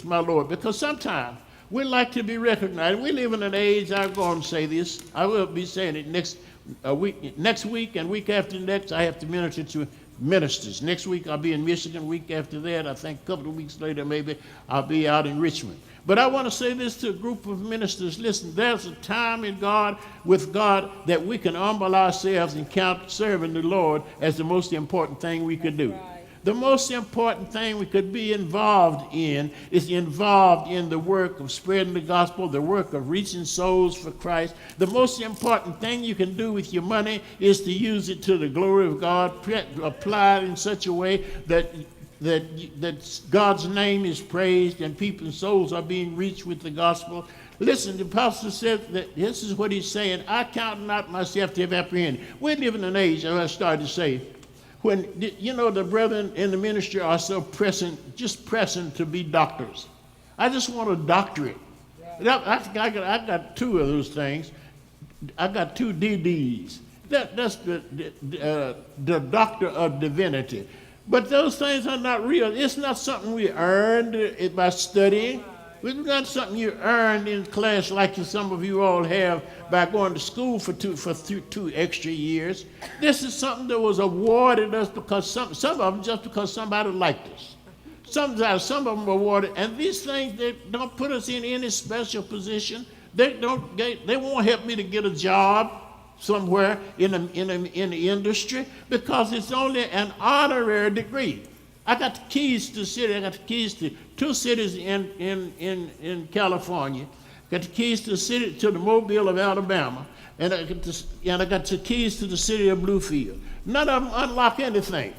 my Lord, because sometimes we like to be recognized. We live in an age, I'll go and say this, I will be saying it next week and week after next, I have to minister to ministers. Next week I'll be in Michigan. Week after that, I think a couple of weeks later maybe, I'll be out in Richmond. But I want to say this to a group of ministers. Listen, there's a time in God, with God, that we can humble ourselves and count serving the Lord as the most important thing we could do. Right. The most important thing we could be involved in is involved in the work of spreading the gospel, the work of reaching souls for Christ. The most important thing you can do with your money is to use it to the glory of God, apply it in such a way that God's name is praised and people's souls are being reached with the gospel. Listen, the apostle said that this is what he's saying: I count not myself to have apprehended. We live in an age, as I started to say, when, you know, the brethren in the ministry are so pressing to be doctors. I just want a doctorate. I got two of those things. I got two DDs. That's the doctor of divinity. But those things are not real. It's not something we earned by studying. It's not something you earned in class like some of you all have by going to school for two extra years. This is something that was awarded us because some of them just because somebody liked us. Some of them were awarded, and these things, they don't put us in any special position. They won't help me to get a job somewhere in the industry, because it's only an honorary degree. I got the keys to the city. I got the keys to two cities in California. Got the keys to the city, to the Mobile of Alabama, and I got the keys to the city of Bluefield. None of them unlock anything.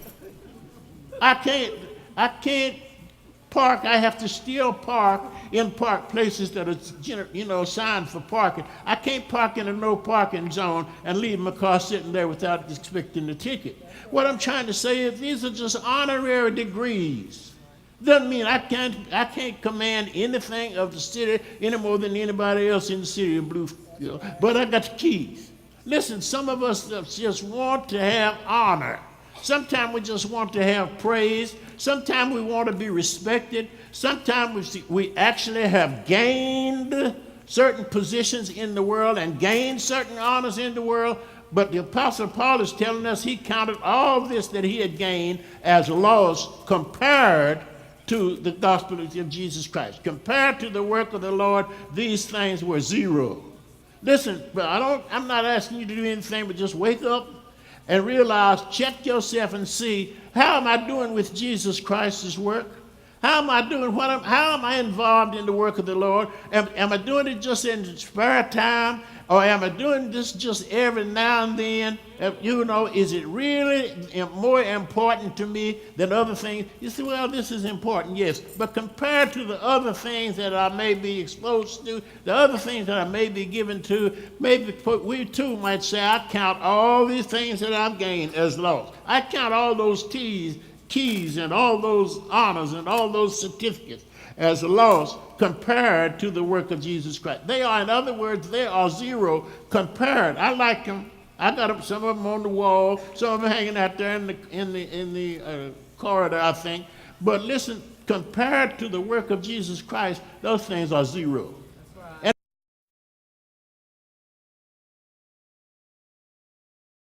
I can't park. I have to still park in park places that are signed for parking. I can't park in a no parking zone and leave my car sitting there without expecting a ticket. What I'm trying to say is these are just honorary degrees. Doesn't mean I can't command anything of the city any more than anybody else in the city of Bluefield. But I got the keys. Listen, some of us just want to have honor. Sometimes we just want to have praise. Sometimes we want to be respected. Sometimes we actually have gained certain positions in the world and gained certain honors in the world. But the Apostle Paul is telling us he counted all this that he had gained as loss compared to the gospel of Jesus Christ. Compared to the work of the Lord, these things were zero. Listen, I'm not asking you to do anything but just wake up and realize, check yourself and see, how am I doing with Jesus Christ's work? How am I doing? How am I involved in the work of the Lord? Am I doing it just in spare time? Or am I doing this just every now and then? Is it really more important to me than other things? You say, well, this is important, yes. But compared to the other things that I may be exposed to, the other things that I may be given to, maybe we too might say, I count all these things that I've gained as loss. I count all those keys and all those honors and all those certificates as a loss compared to the work of Jesus Christ. They are, in other words, they are zero compared. I like them. I got some of them on the wall, some of them hanging out there in the corridor, I think. But listen, compared to the work of Jesus Christ, those things are zero.